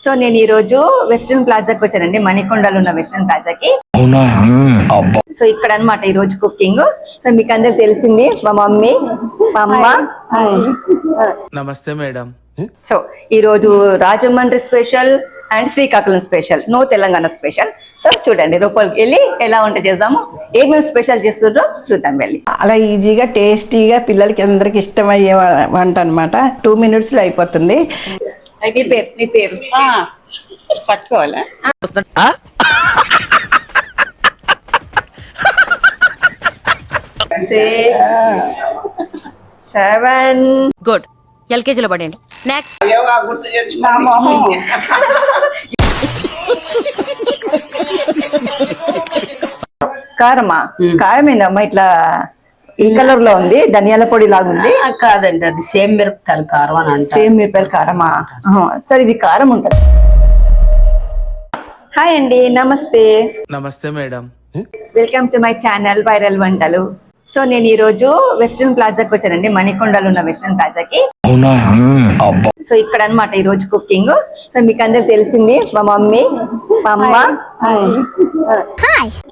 So నేను ఈ రోజు వెస్టర్న్ ప్లాజాకి వచ్చానండి, మణికొండలో ఉన్న వెస్టర్న్ ప్లాజాకి. సో ఇక్కడ అన్నమాట ఈ రోజు కుకింగ్. సో మీకు అందరికి తెలిసింది, మా మమ్మీ, మా అమ్మ. నమస్తే మేడం. సో ఈ రోజు Rajahmundry special and Srikakulam special, no Telangana special. So చూడండి లోపలికి వెళ్ళి ఎలా వంట చేద్దాము, ఏమేమి స్పెషల్ చేస్తుండ్రో చూద్దాం వెళ్ళి. అలా ఈజీగా టేస్టీగా పిల్లలకి అందరికి ఇష్టమయ్యే వంట అనమాట. 2 minutes లో అయిపోతుంది. మీ పేరు పట్టుకోవాలా? 6, 7 గుడ్. ఎల్కేజీలో పడండి. నెక్స్ట్ కారమా? కారం ఏందమ్మా ఇట్లా ఈ కలర్ లో ఉంది, ధనియాల పొడి లాగుంది. కాదండి, అది సేమ్ మిరపకాయల కారం అని అంటారు. సేమ్ మిరపకాయల కారమా? సరే ఇది కారం ఉంటుంది. హాయ్ అండి, నమస్తే. నమస్తే madam. Welcome to my channel viral వంటలు. సో నేను ఈ రోజు వెస్టర్న్ ప్లాజాకి వచ్చానండి, మణికొండలో ఉన్న వెస్టర్న్ ప్లాజాకి. సో ఇక్కడ అన్నమాట ఈ రోజు కుకింగ్. సో మీకు అందరికి తెలిసింది, మా మమ్మీ, మా అమ్మ.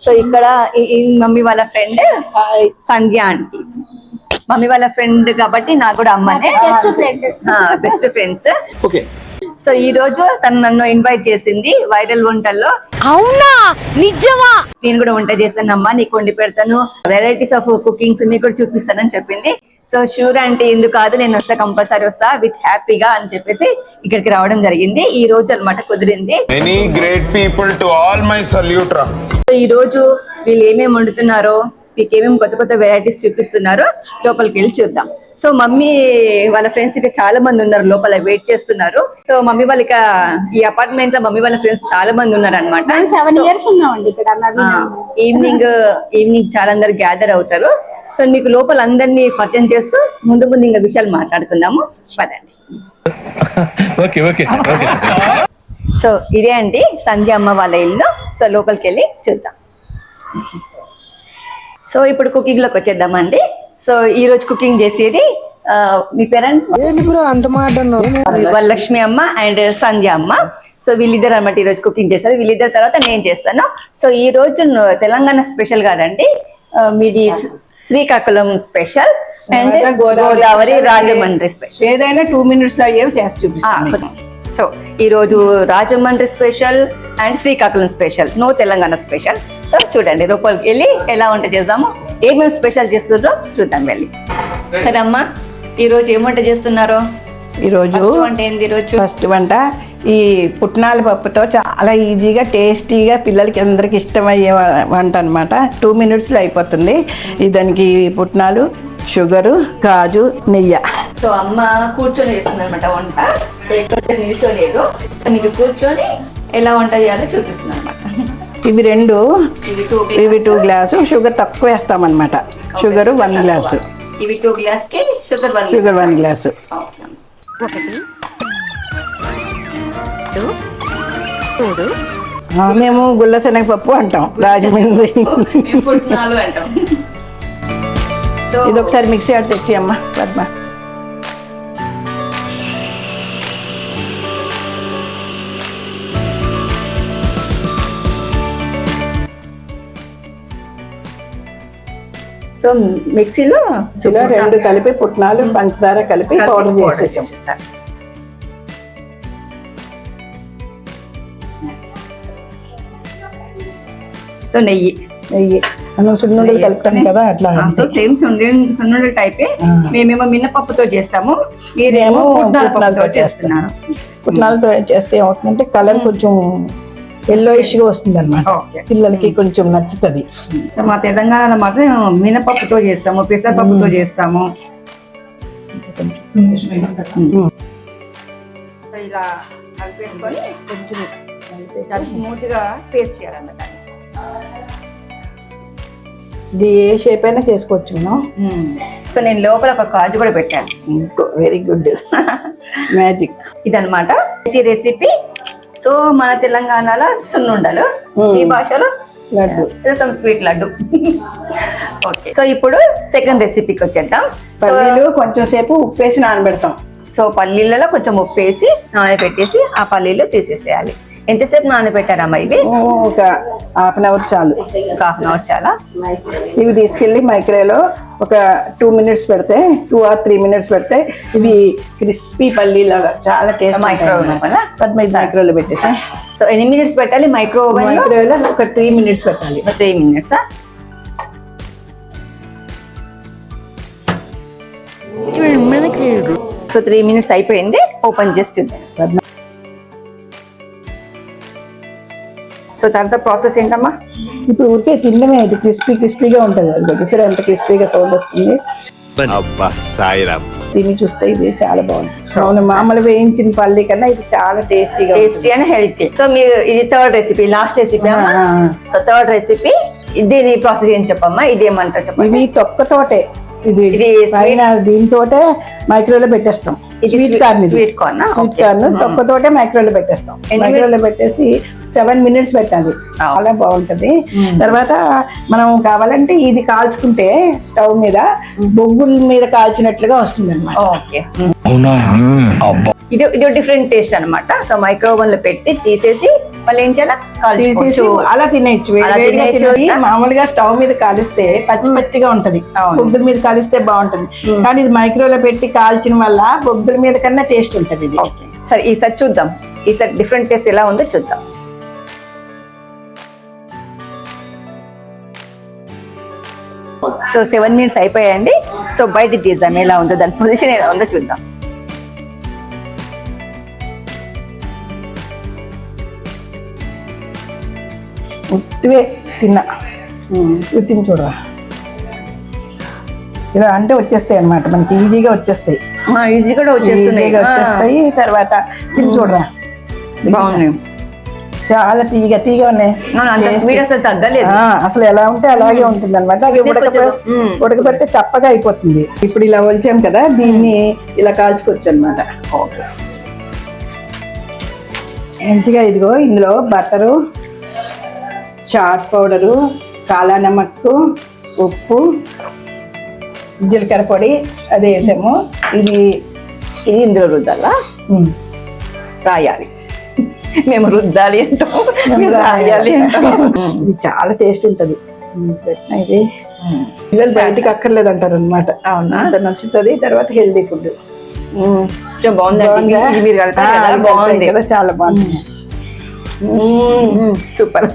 సో ఇక్కడ ఈ మమ్మీ వాళ్ళ ఫ్రెండ్ సంధ్య ఆంటీ, మమ్మీ వాళ్ళ ఫ్రెండ్ కాబట్టి నాకు కూడా అమ్మనే, బెస్ట్ ఫ్రెండ్స్. సో ఈ రోజు తను నన్ను ఇన్వైట్ చేసింది వైరల్ వంటల్లో. అవునా, నిజమా? నేను కూడా వంట చేస్తానమ్మా, నీకు వండి పెడతాను, వెరైటీస్ ఆఫ్ కుకింగ్స్ నీకు కూడా చూపిస్తానని చెప్పింది. సో షూర్ అంటే ఎందుకు కాదు, నేను వస్తా, కంపల్సరీ వస్తా విత్ హ్యాపీగా అని చెప్పేసి ఇక్కడికి రావడం జరిగింది. ఈ రోజు అన్నమాట కుదిరింది. Many great people to all my salute రా. సో ఈ రోజు వీళ్ళు ఏమేమి వండుతున్నారో, మీకు ఏమేమి కొత్త కొత్త వెరైటీస్ చూపిస్తున్నారో లోపలికి వెళ్ళి చూద్దాం. సో మమ్మీ వాళ్ళ ఫ్రెండ్స్ ఇక్కడ చాలా మంది ఉన్నారు, లోపల వెయిట్ చేస్తున్నారు. సో మమ్మీ వాళ్ళ ఈ అపార్ట్మెంట్ లో మమ్మీ వాళ్ళ ఫ్రెండ్స్ చాలా మంది ఉన్నారు అనమాట. 7 years ఉన్నామండి ఇక్కడ. ఈవినింగ్ చాలా అందరు గ్యాదర్ అవుతారు. సో మీకు లోపల అందరినీ పరిచయం చేస్తూ ముందు ఇంకా విషయాలు మాట్లాడుకుందాము, పదండి. సో ఇదే అండి సంధ్య అమ్మ వాళ్ళ ఇల్లు. సో లోపలికి వెళ్ళి చూద్దాం. సో ఇప్పుడు కుకింగ్ లోకి వచ్చేద్దామండి. సో ఈ రోజు కుకింగ్ చేసేది మీ పేరెంట్ వరలక్ష్మి అమ్మ అండ్ సంధ్య అమ్మ. సో వీళ్ళిద్దరు అనమాట ఈ రోజు కుకింగ్ చేస్తారు. వీళ్ళిద్దరు తర్వాత నేను చేస్తాను. సో ఈ రోజు తెలంగాణ స్పెషల్ కాదండి, మీది Srikakulam special and Godavari Rajahmundry special. ఏదైనా 2 minutes లో అయ్యేవి చేసి చూపిస్తాను. సో ఈ రోజు Rajahmundry special and Srikakulam special, no Telangana special. So చూడండి లోపలికి వెళ్ళి ఎలా వంట చేద్దాము, ఏమేమి స్పెషల్ చేస్తుండ్రో చూద్దాం వెళ్ళి. సరే అమ్మా, ఈ రోజు ఏం వంట చేస్తున్నారో? ఈరోజు వంట ఏంది? ఈరోజు ఫస్ట్ వంట ఈ పుట్నాల పప్పుతో చాలా ఈజీగా టేస్టీగా పిల్లలకి అందరికి ఇష్టమయ్యే వంట అనమాట. 2 minutes లో అయిపోతుంది. దానికి పుట్నాలు, షుగరు, కాజు, నెయ్యి. సో అమ్మ కూర్చొని చేస్తుంది అనమాట వంట, నిల్చోలేదు. సో మీకు కూర్చొని ఎలా వంట చేయాలో చూపిస్తుంది అనమాట. ఇవి 2 గ్లాసు షుగర్ తక్కువ వేస్తామన్నమాట. షుగర్ 1 గ్లాసు, ఇవి 2 గ్లాస్ కి షుగర్ 1 గ్లాసు. 1 2 3 మేము గుల్ల శనగపప్పు అంటాం రాజమండ్రి. అంటాం. ఇది ఒకసారి మిక్సీ ఆడి తెచ్చి అమ్మ పద్మ. సో మిక్సీలో 2 కలిపి పుట్నాలు, పంచదార కలిపి పౌడర్ చేసేసాం. సో నెయ్యి మనం సున్నుండలు కలుపుతాం కదా, అట్లా. సో సేమ్ సున్నుండల టైపే. మేమేమో మినపప్పుతో చేస్తాము, మీరేమో పుట్నాలతో చేస్తున్నారు. పుట్నాలతో చేస్తే ఏమవుతుందంటే కలర్ కొంచెం ఎల్లోయిష్ గా వస్తుంది అనమాట, పిల్లలకి కొంచెం నచ్చుతుంది. సో మా తెలంగాణలో మాత్రం మినపప్పుతో చేస్తాము, పెసరపప్పుతో చేస్తాము. సో ఇలా కలిపేసుకొని కొంచెం చాలా స్మూత్ గా పేస్ట్ చేయాలన్నమాట. ఇది ఏ షేప్ అయినా చేసుకోవచ్చు మనం. సో నేను లోపల ఒక కాజు కూడా పెట్టాను. వెరీ గుడ్, మ్యాజిక్ ఇదన్నమాట ఇది రెసిపీ. సో మన తెలంగాణలో సున్నుండలు, ఈ భాషలో laddu, sweet laddu. Okay, so ఇప్పుడు సెకండ్ రెసిపీకి వచ్చేద్దాం. పల్లీలు కొంచెం సేపు ఉప్పు వేసి నానబెడతాం. సో పల్లీలలో కొంచెం ఉప్పు వేసి నానబెట్టేసి ఆ పల్లీలు తీసేసేయాలి. ఎంతసేపు నానబెట్టారమ్మా ఇవి? ఒక హాఫ్ అన్ అవర్ చాలు. ఒక హాఫ్ అన్ అవర్ చాలా. ఇవి తీసుకెళ్ళి మైక్రోవేవ్లో ఒక 2 minutes పెడితే 2 or 3 minutes పెడితే ఇవి క్రిస్పీ పల్లీలాగా చాలా టేస్ట్. మైక్రోవేవ్లో పెట్టేసి. సో ఎన్ని మినిట్స్ పెట్టాలి మైక్రోవేవ్లో? ఒక 3 minutes పెట్టాలి. 3 minutes. సో 3 minutes అయిపోయింది. ఓపెన్ చేసి చూద్దాం. సో తర్వాత ప్రాసెస్ ఏంటమ్మా? ఇప్పుడు ఊరికే తినడమే. ఇది క్రిస్పీగా ఉంటుంది. అది వచ్చేసరి ఎంత క్రిస్పీగా సౌండ్ వస్తుంది. తిని చూస్తే ఇది చాలా బాగుంటుంది. అవును, మామూలు వేయించిన పల్లి కన్నా ఇది చాలా టేస్టీ అండ్ హెల్తీ. సో మీరు ఇది third recipe, last recipe. So third recipe దీని ప్రాసెస్ ఏం చెప్పమ్మా? ఇది ఏమంటారు చెప్పండి? ఇవి తొక్కతోటే. ఇది పైన దీంతోటే మైక్రోవేవ్లో పెట్టేస్తాం. స్వీట్ కార్న్ తొక్కతోటే మైక్రోవేవ్లో పెట్టేస్తాం. మైక్రోవేవ్లో పెట్టేసి 7 minutes పెట్టాలి. చాలా బాగుంటది. తర్వాత మనం కావాలంటే ఇది కాల్చుకుంటే స్టవ్ మీద బొగ్గుల మీద కాల్చినట్లుగా వస్తుంది అనమాట. ఓకే, ఇది డిఫరెంట్ టేస్ట్ అనమాట. సో మైక్రోవేవ్ లో పెట్టి తీసేసి మళ్ళీ ఏం చేయాలి? తీసేసి అలా తినేయచ్చు. మామూలుగా స్టవ్ మీద కాలిస్తే పచ్చిగా ఉంటది, బొగ్గుల మీద కాలిస్తే బాగుంటది. కానీ ఇది మైక్రోవేవ్ పెట్టి కాల్చిన వల్ల బొగ్గుల మీద కన్నా టేస్ట్ ఉంటది ఇది. సరే, ఈసారి చూద్దాం. ఈసారి డిఫరెంట్ టేస్ట్ ఎలా ఉందో చూద్దాం. సో 7 minutes అయిపోయాయండి. సో బయటికి తీద్దాం ఎలా ఉందో, దాని పొజిషన్ ఎలా ఉందో చూద్దాం. ఉత్తివే తిన్నా. తిని చూడరా, ఇలా అంటే వచ్చేస్తాయి అనమాట. మనకి ఈజీగా వచ్చేస్తాయి. ఈజీగా వచ్చేస్తాయి. తర్వాత తిని చూడరా, బాగున్నాయి. చాలా తీగా ఉన్నాయి. స్వీట్ అసలు తగ్గలేదు. అసలు ఎలా ఉంటే అలాగే ఉంటుంది అనమాట. అది ఉడకబెడితే చప్పగా అయిపోతుంది. ఇప్పుడు ఇలా ఒలిచాం కదా, దీన్ని ఇలా కాల్చుకోవచ్చు అనమాట. ఓకే, మంచిగా ఇదిగో ఇందులో బటరు, చాట్ పౌడరు, కాలా నమక్కు, ఉప్పు, జీలకర్ర పొడి అది వేసాము. ఇది ఇందులో రుద్దాలా? రాయాలి. మేము రుద్దాలి అంటాం, రాయాలి అంటాం. ఇది చాలా టేస్ట్ ఉంటుంది. ఇది పిల్లలు బయటికి అక్కర్లేదు అంటారు అనమాట. అవునా? నచ్చుతుంది. తర్వాత హెల్దీ ఫుడ్. బాగుంది. మీరు బాగుంది కదా, చాలా బాగుంది. సూపర్,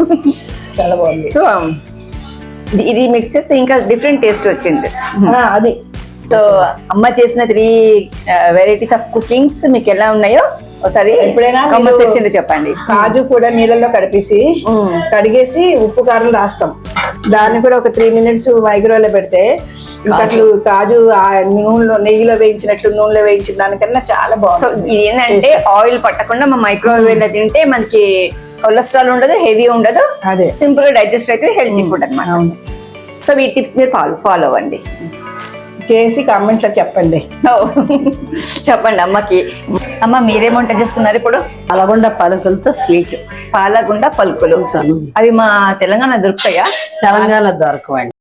చాలా బాగుంది. సో ఇది మిక్స్ చేస్తే ఇంకా డిఫరెంట్ టేస్ట్ వచ్చింది. అది సో అమ్మ చేసిన 3 varieties ఆఫ్ కుకింగ్స్ మీకు ఎలా ఉన్నాయో ఒకసారి ఎప్పుడైనా కామెంట్ సెక్షన్ లో చెప్పండి. కాజు కూడా నీళ్ళల్లో కడిపేసి కడిగేసి ఉప్పు కారం రాస్తాం. దాన్ని కూడా ఒక 3 minutes మైక్రోవేవ్లో పెడితే ఇంకా అసలు కాజు నూనెలో నెయ్యిలో వేయించినట్లు నూనెలో వేయించిన దానికన్నా చాలా బాగుంది. సో ఇది ఏంటంటే ఆయిల్ పట్టకుండా మా మైక్రోవేవ్ లో తింటే మనకి కొలెస్ట్రాల్ ఉండదు, హెవీ ఉండదు, అదే సింపుల్ గా డైజెస్ట్ అయితే హెల్తీ ఫుడ్ అనమాట. సో ఈ టిప్స్ మీరు ఫాలో అవ్వండి. చేసి కామెంట్స్ లో చెప్పండి. చెప్పండి అమ్మకి. అమ్మ మీరేం వంట చేస్తున్నారు ఇప్పుడు? పాలగుండ పలుకులతో స్వీట్. పాలగుండ పలుకులు అవి మా తెలంగాణ దొరుకుతాయా? తెలంగాణ దొరకవండి.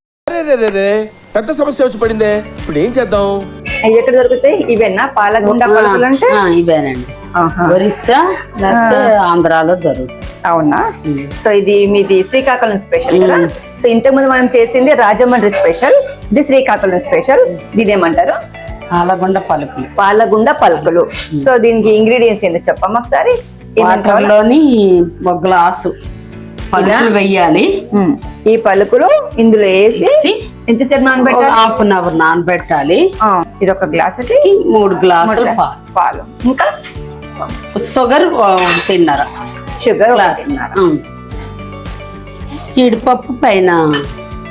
పెద్ద సమస్య వచ్చి పడిందే, ఇప్పుడు ఏం చేద్దాం? ఎక్కడ దొరుకుతాయి? ఇవేనా పాలగుండ పలుకులు అంటే? ఇవేనండి. ఒరిస్సా లేకపోతే ఆంధ్రాలో దొరుకుతాయి. అవునా? సో ఇది మీది శ్రీకాకుళం స్పెషల్ కదా. సో ఇంతకు ముందు మనం చేసింది రాజమండ్రి స్పెషల్, ఇది శ్రీకాకుళం స్పెషల్. దీని ఏమంటారు? పాలగుండ పలుకులు. పాలగుండ పలుకులు. సో దీనికి ఇంగ్రీడియంట్స్ ఏంటో చెప్పమ్మా ఒకసారి. వాటర్లోని 1 గ్లాసు పలుకులు వేయాలి. ఈ పలుకులు ఇందులో వేసి ఎంతసేపు నానబెట్టాలి? హాఫ్ అన్ అవర్ నానబెట్టాలి. ఇది 1 గ్లాసుకి 3 గ్లాసులు పాలు, ఇంకా షుగర్ 1.5 షుగర్ గ్లాస్. జీడిపప్పు పైన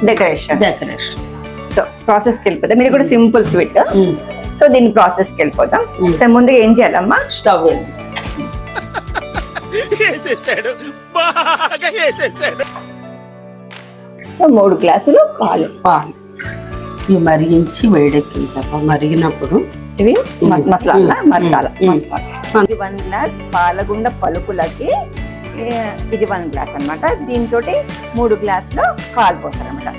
డెకరేషన్. సో ప్రాసెస్కి వెళ్ళిపోతాం. ఇది కూడా సింపుల్ స్వీట్. సో దీని ప్రాసెస్కి వెళ్ళిపోతాం. సో ముందుగా ఏం చేయాలమ్మా? స్టవ్ సో 3 గ్లాసులు పాలు ఇవి మరిగించి వేడెక్కించాక మరిగినప్పుడు ఇవి మసాలా మరకాల. ఇది 1 గ్లాస్ పాలగుండ పలుకులకి ఇది 1 గ్లాస్ అనమాట. దీంతో 3 గ్లాసులు పాలు పోస్తారనమాట.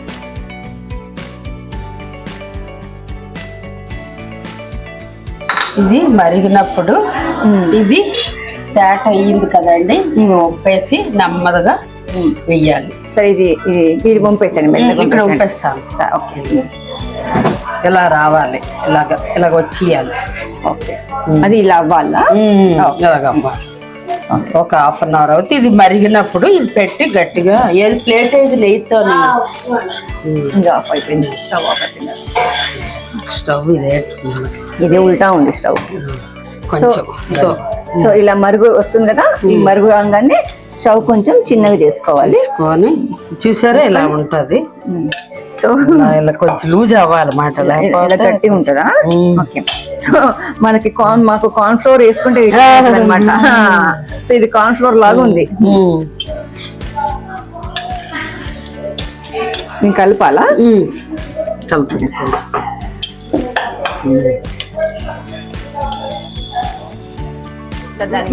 ఇది మరిగినప్పుడు ఇది తేట అయ్యింది కదండి, ఇది వంపేసి నెమ్మదిగా వెయ్యాలి. సరే ఇది ఇది మీరు పంపేసండి ఇక్కడ వంపేస్తాను. ఓకే ఇలా రావాలి, ఇలాగ వచ్చేయాలి. ఓకే అది ఇలా అవ్వాలా? ఇలాగ అవ్వాలి. ఒక 1/2 అవర్ అవుతుంది. ఇది మరిగినప్పుడు ఇది పెట్టి గట్టిగా ఏది ప్లేట్ ఏది నెయ్యితో ఇంకా ఆఫ్ అయిపోయింది. స్టవ్ ఆఫ్ అయిపోయింది. స్టవ్ ఇదే ఇదే ఉల్టా ఉంది స్టవ్. కొంచెం సో ఇలా మరుగు వస్తుంది కదా, ఈ మరుగు రాగానే స్టవ్ కొంచెం చిన్నగా చేసుకోవాలి. తీసుకొని చూసారా ఇలా ఉంటది. సో ఇలా కొంచెం లూజ్ అవ్వాలన్నమాట, ఇలా గట్టి ఉంటుందా? ఓకే. సో మనకి మాకు కార్న్ ఫ్లోర్ వేసుకుంటే అనమాట. సో ఇది కార్న్ ఫ్లోర్ లాగా ఉంది. నేను కలపాలా? కలుపుతుంది.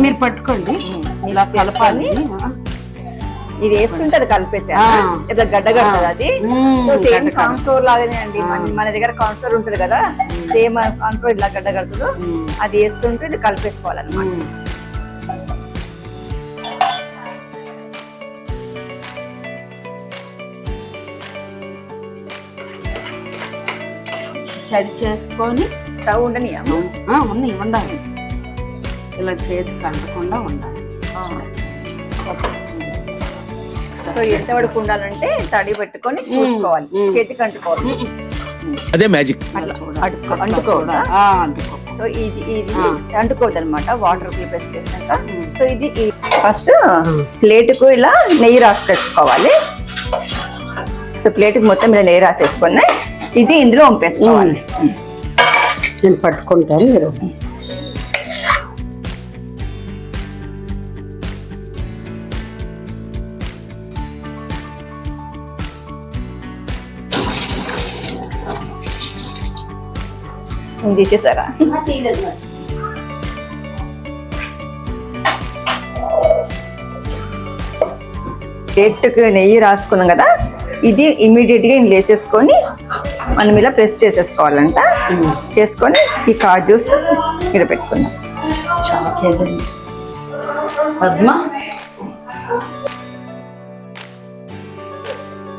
మీరు పట్టుకోండి, ఇలా కలపాలి. ఇది వేస్తుంటది కలిపేసి ఇట్లా గడ్డ కడుతుంది అది. సో సేమ్ కార్న్ ఫ్లోర్ లాగానే అండి. మన దగ్గర కార్న్ ఫ్లోర్ ఉంటది కదా, సేమ్ కార్న్ ఫ్లోర్ ఇలా గడ్డ కడుతుందో అది వేస్తుంటే ఇది కలిపేసుకోవాలన్నమాట. సరి చేసుకొని స్టవ్ ఉండనియా? ఉండాలి. ఇలా చేతికి అంటకుండా ఉండాలి. సో ఎంత వరకు ఉండాలంటే తడి పెట్టుకొని చూసుకోవాలి, చేతికి అంటుకోవాలి. అదే మ్యాజిక్. అంటుకోవద్దా? సో ఇది అంటుకోవద్దు అనమాట, వాటర్ ప్రిపేర్ చేసినాక. సో ఇది ఫస్ట్ ప్లేట్కు ఇలా నెయ్యి రాసుకేసుకోవాలి. సో ప్లేట్కి మొత్తం ఇలా నెయ్యి రాసేసుకొని ఇది ఇందులో వంపేసుకోవాలి. నేను పట్టుకుంటాను, మీరు తీసేసారా? ప్లేట్కి నెయ్యి రాసుకున్నాం కదా, ఇది ఇమీడియట్ గా ఇందులో వేసేసుకొని మనం ఇలా ప్రెస్ చేసేసుకోవాలంట. చేసుకొని ఈ కాజూస్ ఇలా పెట్టుకుందాం. పద్మ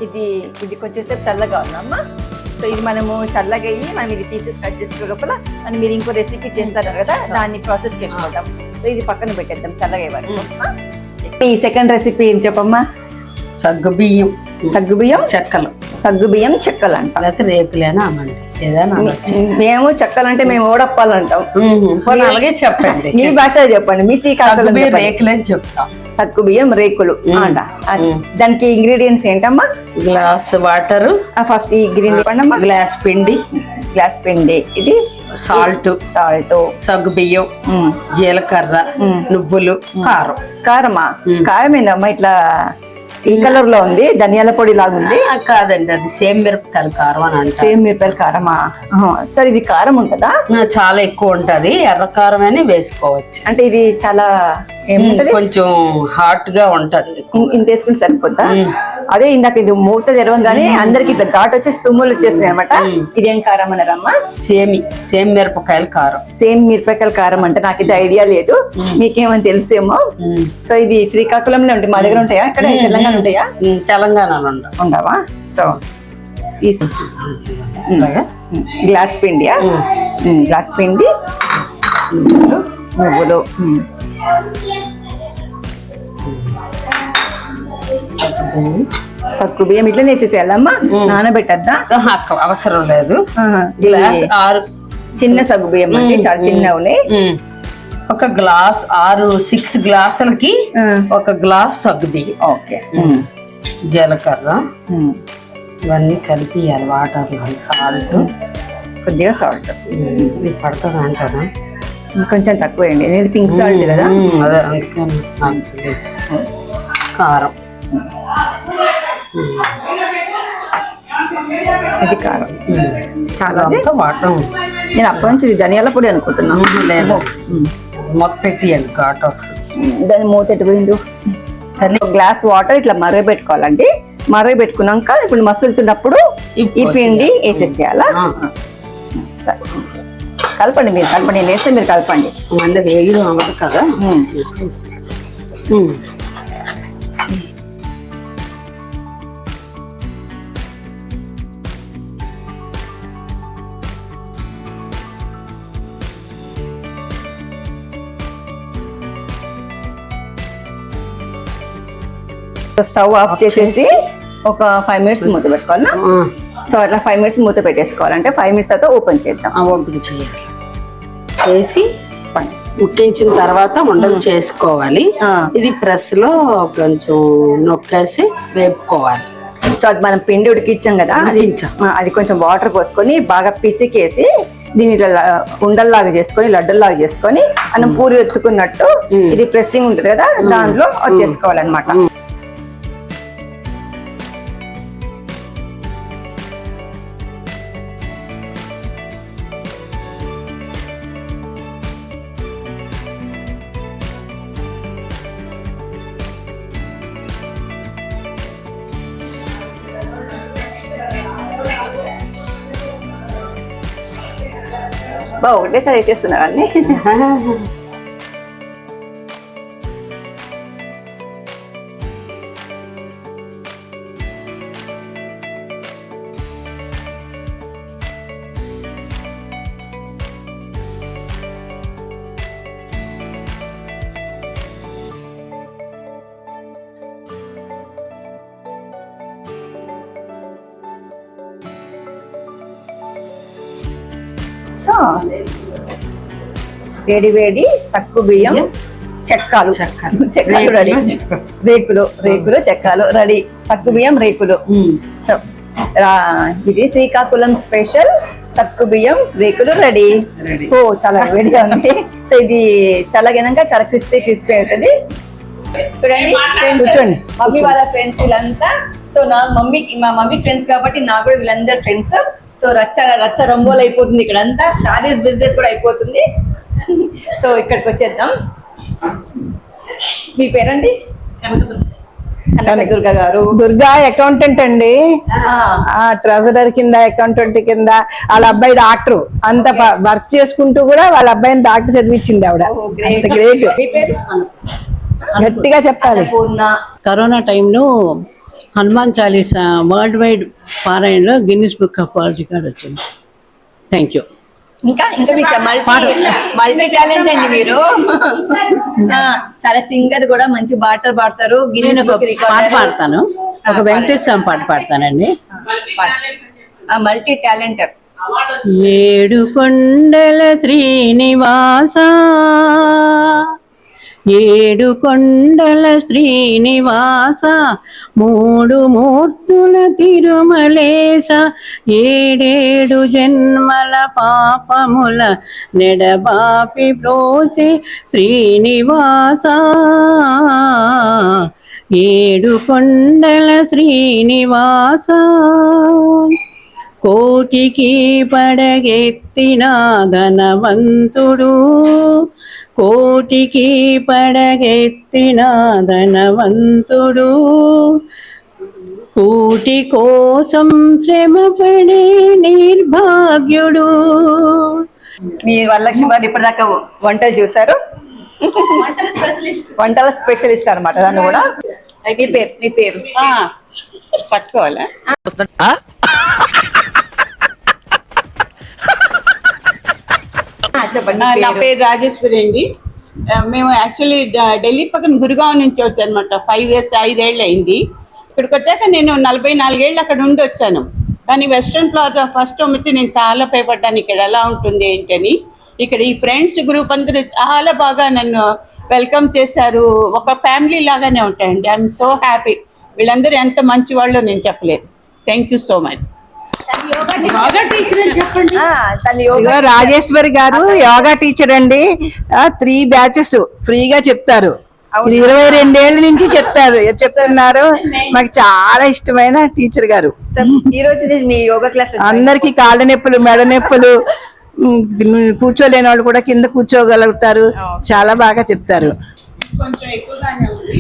ఇది కొంచెం సేపు చల్లగా ఉందమ్మా. సో ఇది మనము చల్లగా అయ్యి మనం ఇది పీసెస్ కట్ చేసుకునే లోపల మనం మీరు ఇంకో రెసిపీ చేస్తారు కదా, దాన్ని ప్రాసెస్కి వెళ్ళిపోతాం. సో ఇది పక్కన పెట్టేద్దాం చల్లగా అయ్యే. ఈ సెకండ్ రెసిపీ ఏం చెప్పమ్మా? సగ్గుబియ్యం చెక్కలు అంట. లేకపోతే రేకులేనా అమ్మండి, ఏదైనా మేము చెక్కలు అంటే మేము ఓడప్పాలు అంటాం. అలాగే చెప్పండి, మీ భాషలో చెప్పండి. మీ శ్రీకాకుళం రేకులని చెప్తాం. సగ్గుబియ్యం రేకులు అంట. దానికి ఇంగ్రీడియంట్స్ ఏంటమ్మా? గ్లాస్ వాటర్, ఫస్ట్ ఈ గ్రీన్ గ్లాస్ పిండి, ఇది సాల్ట్, సగ్గుబియ్యం, జీలకర్ర, నువ్వులు, కారమా? కారం ఏందమ్మా ఇట్లా ఈ కలర్ లో ఉంది? ధనియాల పొడి లాగుంది. కాదండి, అది సేమ్ మిరపకాయల కారం అని అంటారు. సేమ్ మిరపకాయల కారమా? సరే ఇది కారం ఉంటుందా? చాలా ఎక్కువ ఉంటది. ఎర్ర కారం అని వేసుకోవచ్చు. అంటే ఇది చాలా కొంచెం హాట్ గా ఉంటది. ఇంత వేసుకుంటే సరిపోతా? అదే ఇందాక ఇది మూత తెరవగానే అందరికి ఇట్లా ఘాట్ వచ్చేసి తుమ్ములు వచ్చేసినాయి అనమాట. ఇదేం కారం అన్నారమ్మా? సేమ్ మిరపకాయల కారం. సేమ్ మిరపకాయల కారం అంటే నాకు ఇది ఐడియా లేదు, మీకేమని తెలుసేమో. సో ఇది శ్రీకాకుళంలో ఉంటుంది. మా దగ్గర ఉంటాయా? ఇక్కడ తెలంగాణ ఉంటాయా? తెలంగాణలో ఉండవా? So glass పిండియా? గ్లాస్ పిండి, నువ్వులు, సగ్గు బియ్యం ఇట్లా వేసేసేయాలమ్మా? నానబెట్టద్దా? అవసరం లేదు. గ్లాస్ 6 చిన్న సగ్గు బియ్యం అంటే చాలా చిన్నగా ఉన్నాయి. ఒక గ్లాస్ 6 గ్లాసులకి ఒక గ్లాస్ సగ్గు బియ్యం. ఓకే. జీలకర్ర ఇవన్నీ కలిపియాలి. వాటర్, సాల్ట్, కొద్దిగా సాల్ట్. ఇది పడుతుంది అంటారా? కొంచెం తక్కువ వేయండి, ఇది పింక్ సాల్ట్ కదా. అదే అందుకే. కారం, ఇది కారం చాలా వాటర్. నేను అప్పటి నుంచి ఇది ధనియాల పొడి అనుకుంటున్నాను. లేదు, మొత్తం పెట్టియండి, ఘాట్ వస్తుంది. దాన్ని మూత ఎట్టుపోయిండు. గ్లాస్ వాటర్ ఇట్లా మరగబెట్టుకోవాలండి. మరగబెట్టుకున్నాక ఇప్పుడు మసులుతున్నప్పుడు ఈ పిండి వేసేసేయాలా? సరే కలపండి, మీరు కలపండి, నేను వేస్తే మీరు కలపండి. మళ్ళీ వేయడం అవ్వదు కదా. స్టవ్ ఆఫ్ చేసేసి ఒక 5 minutes మూత పెట్టుకోవాలా. సో అట్లా 5 minutes మూత పెట్టేసుకోవాలంటే 5 minutes తర్వాత ఓపెన్ చేద్దాం. ఓపెన్ చేయాలి. చేసి ఉక్కించిన తర్వాత ఉండలు చేసుకోవాలి. ఇది ప్రెస్ లో కొంచెం నొక్కేసి వేపుకోవాలి. సో అది మనం పిండి ఉడికించాం కదా, అది కొంచెం వాటర్ పోసుకొని బాగా పిసికేసి దీని ఇట్లా ఉండల్లాగా చేసుకొని లడ్డుల్లాగా చేసుకొని మనం పూరి ఎత్తుకున్నట్టు ఇది ప్రెస్సింగ్ ఉంటుంది కదా, దాంట్లో తీసుకోవాలన్నమాట. ఒకటేసారి వేసేస్తున్నారు అన్ని. సో వేడి వేడి సక్కు బియ్యం చెక్కాలు రెడీ. రేకులు చెక్కాలు రెడీ. సక్కు బియ్యం రేకులు. సో ఇది శ్రీకాకుళం స్పెషల్ సక్కు బియ్యం రేకులు రెడీ. ఓ చాలా వేడిగా ఉంది. సో ఇది చల్లగినాక చాలా క్రిస్పీ అవుతుంది. చూడండి కూర్చోండి. మమ్మీ వాళ్ళ ఫ్రెండ్స్ వీళ్ళంతా. సో మా మమ్మీ ఫ్రెండ్స్ కాబట్టి నాకు కూడా వీళ్ళందరూ ఫ్రెండ్స్. సో రచ్చ రంబోలు అయిపోతుంది ఇక్కడంతా. సారీస్ బిజినెస్ కూడా అయిపోతుంది. సో ఇక్కడికి వచ్చేద్దాం. మీ పేరండి? కనకదుర్గ గారు. దుర్గా అకౌంటెంట్ అండి. ట్రెజరర్ కింద, అకౌంటెంట్ కింద. వాళ్ళ అబ్బాయి డాక్టర్. అంత వర్క్ చేసుకుంటూ కూడా వాళ్ళ అబ్బాయిని డాక్టర్ చదివించింది ఆవిడ. అంత గ్రేట్. గట్టిగా చెప్పాలి. కరోనా టైంలో హనుమాన్ చాలీసా వరల్డ్ వైడ్ పారాయణలో Guinness book of world record వచ్చింది. Thank you. ఇంకా మీకు మల్టీ టాలెంట్ అండి మీరు. చాలా సింగర్ కూడా, మంచి పాటలు పాడతారు. నేను ఒక పాట పాడతాను, ఒక వెంకటేశ్వర స్వామి పాట పాడతానండి. మల్టీ టాలెంటర్. ఏడు కొండల శ్రీనివాస, ఏడు కొండల శ్రీనివాస, మూడు మూర్తుల తిరుమలేశ, ఏడేడు జన్మల పాపముల నెడబాపి ప్రోచే శ్రీనివాస, ఏడు కొండల శ్రీనివాస. కోటికి పడగెత్తిన ధనవంతుడు, కోటికి పడగెత్తిన ధనవంతుడు, కూటి కోసం శ్రమపడే నిర్భాగ్యుడు. మీ వరలక్ష్మి వారు ఇప్పటిదాకా వంటలు చూసారు. వంటల స్పెషలిస్ట్ అనమాట. దాన్ని కూడా మీ పేరు పట్టుకోవాలా? చెప్పండి. నా పేరు రాజేశ్వరి అండి. మేము యాక్చువల్లీ ఢిల్లీ పక్కన గురుగావ్ నుంచి వచ్చాను అనమాట. 5 ఏళ్ళు అయింది. ఇక్కడికి వచ్చాక నేను 44 ఏళ్ళు అక్కడ ఉండి వచ్చాను. కానీ వెస్ట్రన్ ప్లాజా ఫస్ట్ టైం వచ్చి నేను చాలా భయపడ్డాను, ఇక్కడ ఎలా ఉంటుంది ఏంటని. ఇక్కడ ఈ ఫ్రెండ్స్ గ్రూప్ అందరూ చాలా బాగా నన్ను వెల్కమ్ చేశారు. ఒక ఫ్యామిలీ లాగానే ఉంటాయండి. I'm so happy. వీళ్ళందరూ ఎంత మంచి వాళ్ళు నేను చెప్పలేను. Thank you so much. Rajeshwari గారు యోగా టీచర్ అండి. 3 బ్యాచెస్ ఫ్రీగా చెప్తారు. 22 ఏళ్ళ నుంచి చెప్తున్నారు. మాకు చాలా ఇష్టమైన టీచర్ గారు. ఈ రోజు మీ యోగా క్లాస్ అందరికి కాళ్ళ నొప్పులు, మెడ నొప్పులు, కూర్చోలేని వాళ్ళు కూడా కింద కూర్చోగలుగుతారు. చాలా బాగా చెప్తారు. కొంచెం ఎక్కువగానే ఉంది.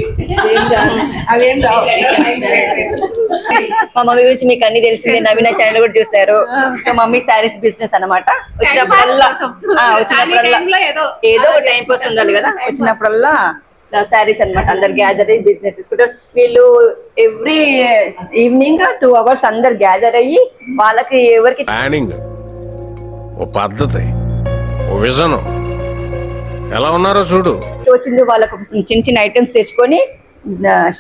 అవేం రావు. మా మమ్మీ గురించి మీకు అన్ని తెలిసిందే, నవీన ఛానల్ కూడా చూసారు. సో మమ్మీ శారీస్ బిజినెస్ అన్నమాట. వచ్చినప్పుడల్లా ఏదో ఒక టైం పాస్ ఉండాలి కదా, వచ్చినప్పుడల్లా శారీస్ అన్నమాట. అందరు గ్యాదర్ అయ్యి బిజినెస్ చేసుకుంటారు. వీళ్ళు ఎవ్రీ ఈవినింగ్ 2 hours అందరు గ్యాదర్ అయ్యి వాళ్ళకి ఎవరికి ప్లానింగ్, ఓ పద్ధతి, ఓ విజన్, ఎలా ఉన్నారో చూడు. వచ్చింది వాళ్ళకు చిన్న చిన్న ఐటమ్స్ తెచ్చుకొని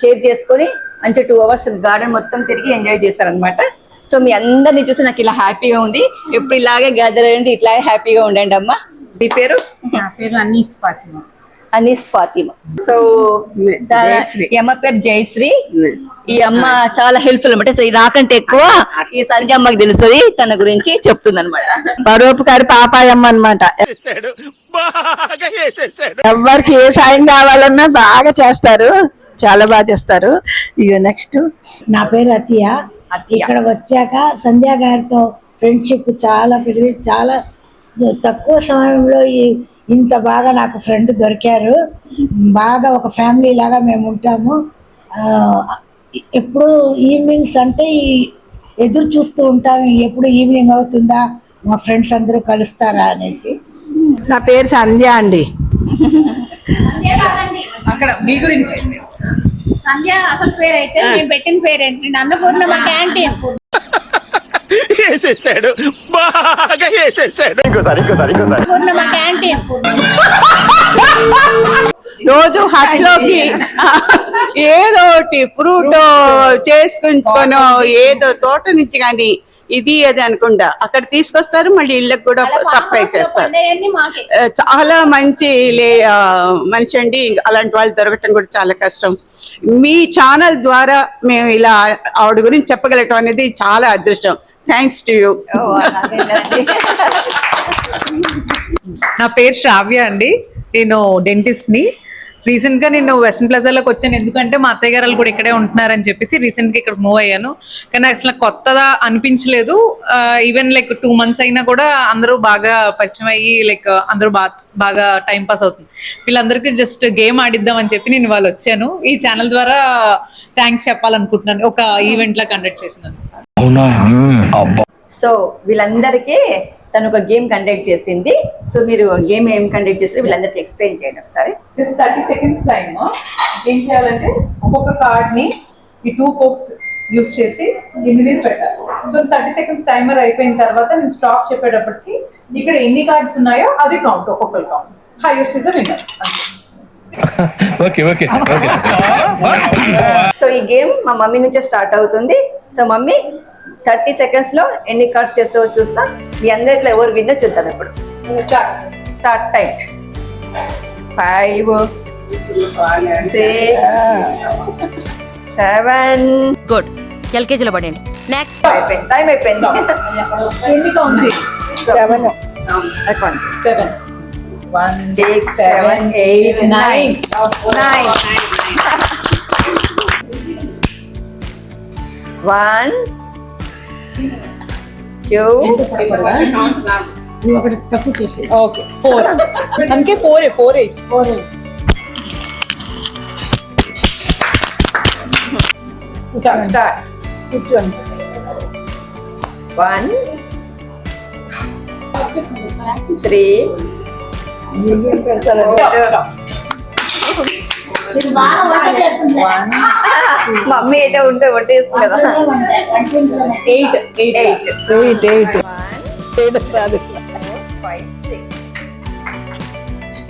షేర్ చేసుకొని మంచిగా 2 hours గార్డెన్ మొత్తం తిరిగి ఎంజాయ్ చేస్తారనమాట. సో మీ అందరిని చూసి నాకు ఇలా హ్యాపీగా ఉంది. ఎప్పుడు ఇలాగే గ్యాదర్ అయ్యండి, ఇట్లాగే హ్యాపీగా ఉండండి అమ్మా. మీ పేరు? నా పేరు అనీస్ ఫాతిమా. అనీస్ ఫాతిమా. సో ఈ అమ్మ పేరు జయశ్రీ. ఈ అమ్మ చాలా హెల్ప్ఫుల్ అనమాట. సో నాకంటే ఎక్కువ ఈ సంజయ్ అమ్మకి తెలుస్తుంది, తన గురించి చెప్తుంది అనమాట. పరోపకారి పాపాయమ్మ అనమాట. ఎవరికి ఏ సాయం కావాలన్నా బాగా చేస్తారు, చాలా బాగా చేస్తారు. ఇక నెక్స్ట్ నా పేరు అతియ. ఇక్కడ వచ్చాక సంధ్యా గారితో ఫ్రెండ్షిప్ చాలా పెరిగి, చాలా తక్కువ సమయంలో ఇంత బాగా నాకు ఫ్రెండ్ దొరికారు. బాగా ఒక ఫ్యామిలీ లాగా మేము ఉంటాము. ఎప్పుడు ఈవినింగ్స్ అంటే ఎదురు చూస్తూ ఉంటాము, ఎప్పుడు ఈవినింగ్ అవుతుందా మా ఫ్రెండ్స్ అందరూ కలుస్తారా అనేసి. నా పేరు సంధ్య అండి. అక్కడ మీ గురించి సంధ్య అసలు పేరు అయితే మేము పెట్టిన పేరేంటి? అన్నపూర్ణ మా క్యాంటీన్. వేసేసాడు, బాగా వేసేసాడు. అన్నపూర్ణ మా క్యాంటీన్. రోజు హట్లోకి ఏదో ఒకటి ఫ్రూట్ చేసుకుంటుకోనో, ఏదో తోట నుంచి కానీ ఇది అది అనుకుంటా అక్కడ తీసుకొస్తారు, మళ్ళీ ఇళ్ళకి కూడా సప్లై చేస్తారు. చాలా మంచి మనిషి అండి. అలాంటి వాళ్ళు దొరకటం కూడా చాలా కష్టం. మీ ఛానల్ ద్వారా మేము ఇలా ఆవిడ గురించి చెప్పగలగటం అనేది చాలా అదృష్టం. Thanks to you. నా పేరు శ్రావ్య అండి. నేను డెంటిస్ట్ ని. రీసెంట్ గా నేను వెస్ట్రన్ ప్లాజాలోకి వచ్చాను, ఎందుకంటే మా అత్తయ్య గారు కూడా ఇక్కడే ఉంటున్నారని చెప్పేసి రీసెంట్ గా ఇక్కడ మూవ్ అయ్యాను. కానీ అసలు కొత్తగా అనిపించలేదు. ఈవెన్ లైక్ 2 months అయినా కూడా అందరూ బాగా పరిచయం అయ్యి లైక్ అందరూ బాగా టైం పాస్ అవుతుంది. వీళ్ళందరికీ జస్ట్ గేమ్ ఆడిద్దాం అని చెప్పి నేను వాళ్ళు వచ్చాను. ఈ ఛానల్ ద్వారా థ్యాంక్స్ చెప్పాలనుకుంటున్నాను, ఒక ఈవెంట్ లా కండక్ట్ చేసినందుకు. సో వీళ్ళందరికీ తను ఒక గేమ్ కండక్ట్ చేసింది. సో మీరు గేమ్ ఏం కండక్ట్ చేసి వీళ్ళందరికీ ఎక్స్ప్లెయిన్ చేయండి ఒకసారి. Just 30 seconds time. ఏం చేయాలంటే ఒక్కొక్క కార్డ్ ని ఈ 2 folks యూస్ చేసి దీని మీద పెట్టాలి. సో 30 seconds టైమర్ అయిపోయిన తర్వాత నేను స్టాప్ చెప్పేటప్పటికి ఇక్కడ ఎన్ని కార్డ్స్ ఉన్నాయో అది కౌంట్, ఒక్కొక్కరు count. Highest is the winner. So ఈ గేమ్ మా మమ్మీ నుంచే స్టార్ట్ అవుతుంది. సో మమ్మీ 30 seconds లో ఎన్ని కార్డ్స్ చేస్తావో చూస్తా. మీ అందరిలో ఎవరు విన్నో చూద్దాం ఇప్పుడు. Start time. 5 6 7. గుడ్. ఎల్కేజీలో పడండి. నెక్స్ట్. అయిపోయింది, టైం అయిపోయింది. ఎన్ని కౌంట్ చేయండి? 7 7 1 6 7 8 9 9 1 2 ఓకే 4 అందుకే 4 each. Start. 1 3 మమ్మీ అయితే ఉంటే వడ్డేస్తుంది కదా. 8 5 6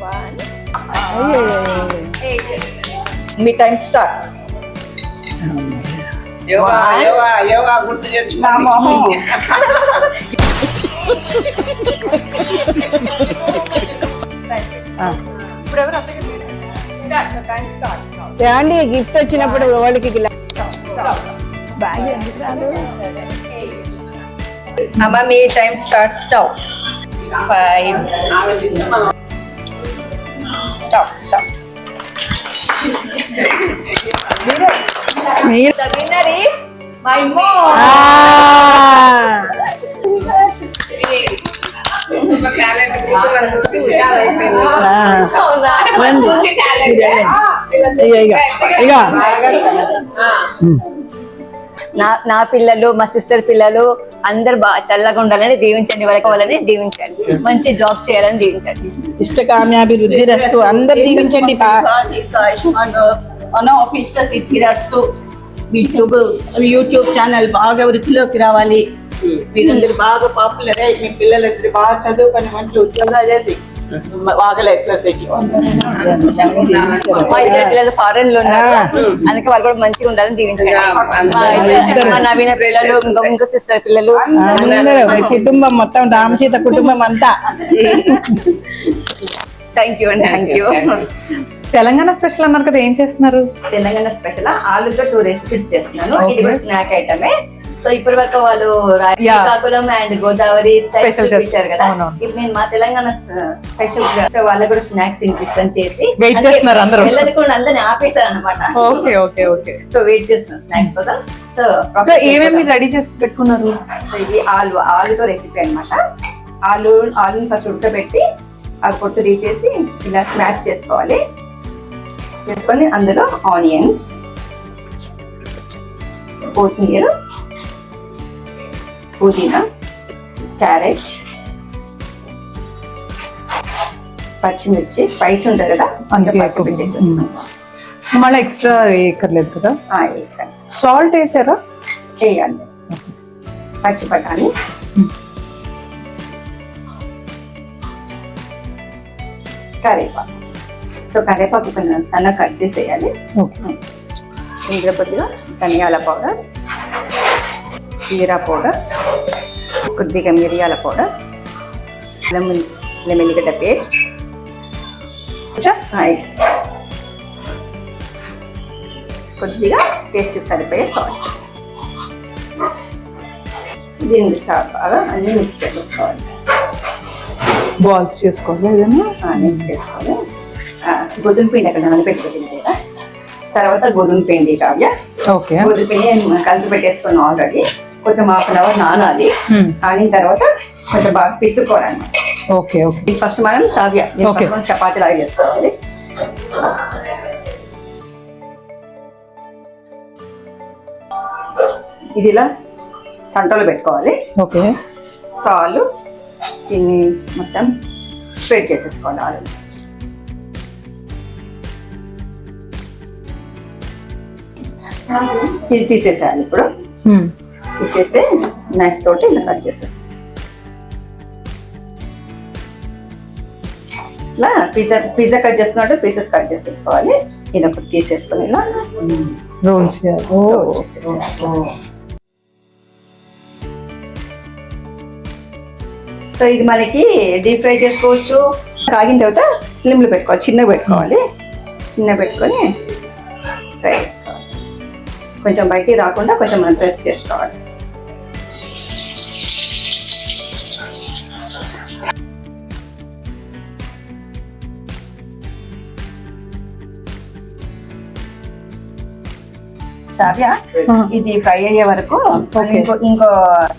1 8. మీ టైం స్టార్ట్. యోగా గుర్తు తెచ్చుకోండి. ఇప్పుడు ఎవరు టైం స్టార్ట్. ఏమండి గిఫ్ట్ వచ్చినప్పుడు వాళ్ళకి బ్యాగ్ అమ్మ మీ time start. Stop. 5 stop. The winner is my mom. ఇక నా పిల్లలు, మా సిస్టర్ పిల్లలు అందరు బాగా చల్లగా ఉండాలని దీవించండి, వాళ్ళని దీవించండి, మంచి జాబ్ చేయాలని దీవించండి. ఇష్టకామ్యాభివృద్ధి రస్తు, అందరు దీవించండి. ఆఫీస్ సిద్ధిరస్తు. యూట్యూబ్ ఛానల్ బాగా వృద్ధిలోకి రావాలి. మీరందరూ బాగా పాపులర్ అయ్యి మీ పిల్లలందరూ బాగా చదువుకొని మంచి ఉద్యోగాలు చేసి బాగా లైఫ్ లో మా ఇద్దరు పిల్లలు ఫారెన్ లో ఉన్నారు, అందుకే వాళ్ళు కూడా మంచిగా ఉండాలని దీవించండి. మా నవీన పిల్లలు, ఇంకో సిస్టర్ పిల్లలు, అందరూ కుటుంబం మొత్తం రామసీత కుటుంబం అంతా. థ్యాంక్ యూ అండి, థ్యాంక్ యూ. తెలంగాణ స్పెషల్ అన్నారు కదా, ఏం చేస్తున్నారు? తెలంగాణ స్పెషల్ ఆలుతో 2 రెసిపీస్ చేస్తున్నాను. ఇది కూడా స్నాక్ ఐటమే. సో ఇప్పటి వరకు వాళ్ళు శ్రీకాకుళం అండ్ గోదావరి స్టైల్ చూపించారు కదా, ఇప్పుడు నేను మా తెలంగాణ స్పెషల్. సో వాళ్ళకు కూడా స్నాక్స్ తినిపిస్తాను చేసి వెళ్ళకుండా అందరిని ఆపేశారు అనమాట. సో వెయిట్ చేస్తున్నాను స్నాక్స్ కోసం. సో ఏమేమి రెడీ చేసి పెట్టుకున్నారు? సో ఇది ఆలుతో రెసిపీ అనమాట. ఆలుని ఫస్ట్ ఉడకబెట్టి ఆ పొట్టు తీసేసి ఇలా స్మాష్ చేసుకోవాలి. చేసుకొని అందులో ఆనియన్స్, కొత్తిమీర, పుదీనా, క్యారెట్, పచ్చిమిర్చి, స్పైస్ ఉంటుంది కదా, పచ్చిమిర్చి మళ్ళీ ఎక్స్ట్రా వేయక్కర్లేదు కదా? సాల్ట్ వేసారా? వేయాలి. పచ్చి బఠానీ, కరివేపాకు. సో కరివేపాకు కొంచెం సన్నగా కట్ చేసేయాలి. ఇందులో కొద్దిగా ధనియాల పౌడర్, జీరా పౌడర్, కొద్దిగా మిరియాల పౌడర్, ఎల్లిగడ్డ పేస్ట్ కొద్దిగా టేస్ట్ సరిపోయే సాల్ట్. దీన్ని బాగా అన్నీ మిక్స్ చేసేసుకోవాలి. బాల్స్ చేసుకోవాలి, మిక్స్ చేసుకోవాలి. గోధుమ పిండి అక్కడ నానబెట్టుకుంటుంది కదా, తర్వాత గోధుమ పిండి రావ్య. గోధుమ పిండి కలిపి పెట్టేసుకున్నాం ఆల్రెడీ. కొంచెం 1/2 అవర్ నానాలి. నానిన తర్వాత కొంచెం బాగా పిసుకోవాలన్నమాట. ఫస్ట్ మనం శ్రావ్య చపాతీ లాగా చేసుకోవాలి. ఇది ఇలా సంటలో పెట్టుకోవాలి. సో ఆలు దీన్ని మొత్తం స్ప్రెడ్ చేసేసుకోవాలి. ఆలు ఇది తీసేసేయాలి. ఇప్పుడు తీసేసి నైఫ్ తోటి ఇలా కట్ చేసేసి ఇట్లా పిజ్జా కట్ చేసుకున్నట్టు పీసెస్ కట్ చేసేసుకోవాలి. ఇది ఒకటి తీసేసుకొని ఇలా రోల్స్ చేసేసేయాలి. సో ఇది మనకి డీప్ ఫ్రై చేసుకోవచ్చు. కాగిన తర్వాత స్లిమ్లో పెట్టుకోవాలి, చిన్నగా పెట్టుకోవాలి. చిన్నగా పెట్టుకొని ఫ్రై చేసుకోవాలి. కొంచెం బయటికి రాకుండా కొంచెం మనం ప్రెస్ చేసుకోవాలి. శ్రావ్య, ఇది ఫ్రై అయ్యే వరకు ఇంకో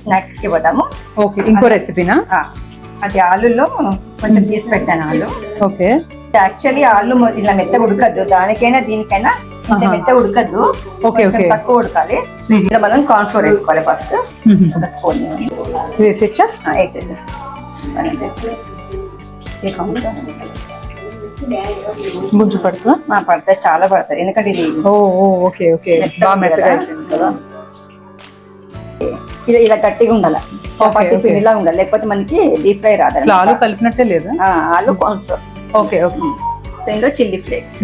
స్నాక్స్ కి పోతాము. ఇంకో రెసిపీనా? అది ఆలులో కొంచెం తీసి పెట్టాను. ఆలు యాక్చువల్లీ ఆలు ఇలా మెత్తగా ఉడకద్దు, దానికైనా దీనికైనా ఇంత మెత్తగా ఉడకద్దు, తక్కువ ఉడకాలి. ఇందులో మనం కార్న్ ఫ్లోర్ వేసుకోవాలి. ఫస్ట్ ఒక స్పూన్ వేసేచ్చా? వేసేసి గుంజు పడుతుందా? పడుతుంది, చాలా పడుతుంది. ఎందుకంటే ఇది ఇలా గట్టిగా ఉండాలి, చపాతీ పిండిలా ఉండాలి, లేకపోతే మనకి డీప్ ఫ్రై రాదు. ఆలు కలిపినట్టే లేదా? ఆలు కార్న్ ఫ్లోర్. సో ఇందులో చిల్లీ ఫ్లేక్స్,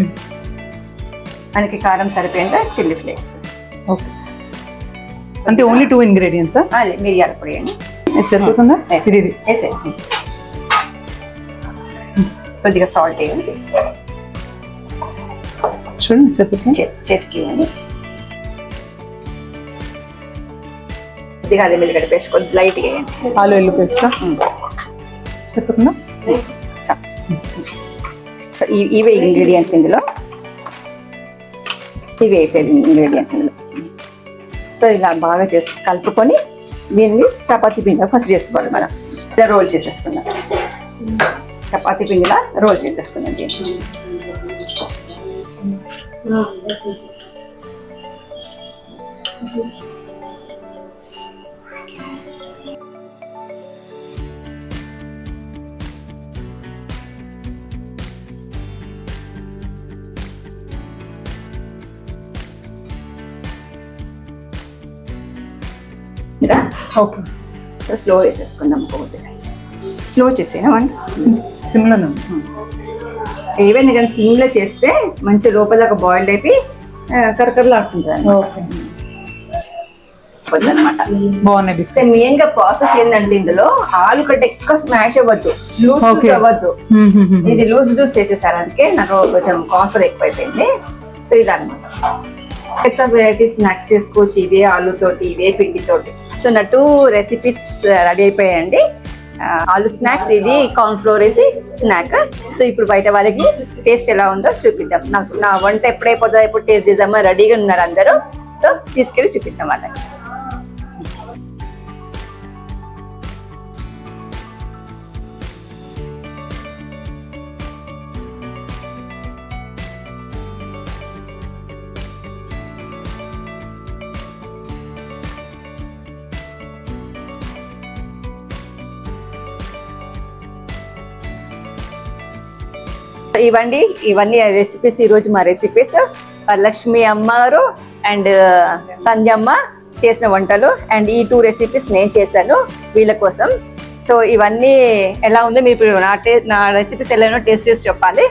మనకి కారం సరిపోయేంత చిల్లీ ఫ్లేక్స్. అంటే ఓన్లీ 2 ఇంగ్రీడియంట్స్. అదే మిరియాల పొడి అండి. సరిపోతుందా? వేసే కొద్దిగా సాల్ట్ వేయండి. చూడండి సరిపోతుంది. చేతికి ఇవ్వండి. కొద్దిగా అదే ఎల్లిగడ్డ పేస్ట్ కొద్ది లైట్గా వేయండి. ఆలు ఎల్లు పేస్ట్ సరిపోతుందా? సో ఇవే ఇంగ్రీడియంట్స్ ఇందులో, ఇవి వేసేది ఇంగ్రీడియంట్స్ ఇందులో. సో ఇలా బాగా కలుపుకొని దీన్ని చపాతీ పిండి ఫస్ట్ చేసుకోవాలి. మనం ఇలా రోల్ చేసేసుకుందాం. చపాతీ పిండిలా రోల్ చేసేసుకున్నాం దీన్ని. ఓకే, సో స్లో వేసేసుకుందాం కొద్దిగా. స్లో చేసేనా వంట సిమ్లో ఏవైనా కానీ స్లీమ్లో చేస్తే మంచి లోపల దాకా బాయిల్డ్ అయిపోయి కరకరలాడుతుంటుంది ఓకే, అనమాట. బాగున్నాయి సో బిస్కెట్స్. మెయిన్ గా ప్రాసెస్ ఏంటంటే ఇందులో ఆలుగడ్డ ఎక్కువ స్మాష్ అవ్వద్దు, లూజ్ Okay. అవ్వద్దు. ఇది లూజ్ చేసేసారు, అందుకే నాకు కొంచెం కాన్ఫర్ ఎక్కువైపోయింది. సో ఇది అనమాట. టైప్స్ ఆఫ్ వెరైటీస్ స్నాక్స్ చేసుకోవచ్చు ఇదే ఆలుతోటి, ఇదే పిండితోటి. సో నా 2 రెసిపీస్ రెడీ అయిపోయాయండి. ఆలు స్నాక్స్, ఇది కార్న్ ఫ్లోర్ వేసి స్నాక్. సో ఇప్పుడు బయట వాళ్ళకి టేస్ట్ ఎలా ఉందో చూపిద్దాం. నాకు నా వంట ఎప్పుడైపోతుందో ఎప్పుడు టేస్ట్ చేద్దామా రెడీగా ఉన్నారు అందరూ. సో తీసుకెళ్ళి చూపిద్దాం వాళ్ళకి. ఇవన్నీ రెసిపీస్. ఈరోజు మా రెసిపీస్ వరలక్ష్మి అమ్మారు అండ్ సంధ్యమ్మ చేసిన వంటలు. అండ్ ఈ 2 రెసిపీస్ నేను చేశాను వీళ్ళ కోసం. సో ఇవన్నీ ఎలా ఉందో మీరు నా రెసిపీస్ ఎలా టేస్ట్ చేసి చెప్పాలి.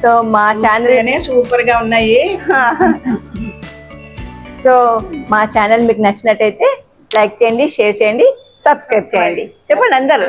సో మా ఛానల్ సూపర్ గా ఉన్నాయి. సో మా ఛానల్ మీకు నచ్చినట్టయితే లైక్ చేయండి, షేర్ చేయండి, సబ్స్క్రైబ్ చేయండి. చెప్పండి అందరూ.